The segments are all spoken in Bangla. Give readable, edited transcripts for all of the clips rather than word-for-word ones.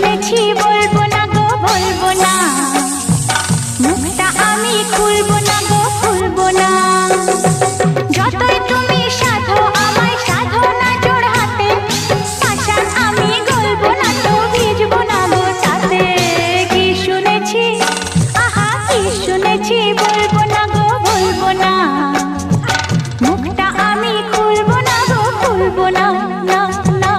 শুনেছি বলবো না গো বলবো না, মুখটা আমি খুলবো না গো খুলবো না। যতই তুমি সাধো আমায় সাধো না জোড় হাতে, পাষাণ আমি গলবো না তো ভিজবো না গো তাতে। কি শুনেছি আহা কি শুনেছি বলবো না গো বলবো না, মুখটা আমি খুলবো না গো খুলবো না না না।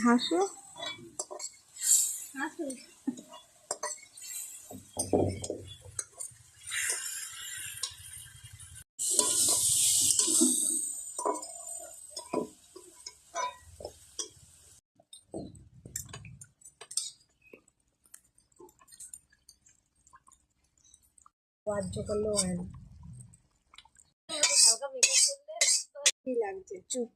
হাসো বাহ্য করলেও হয় না। কি লাগছে চুপ।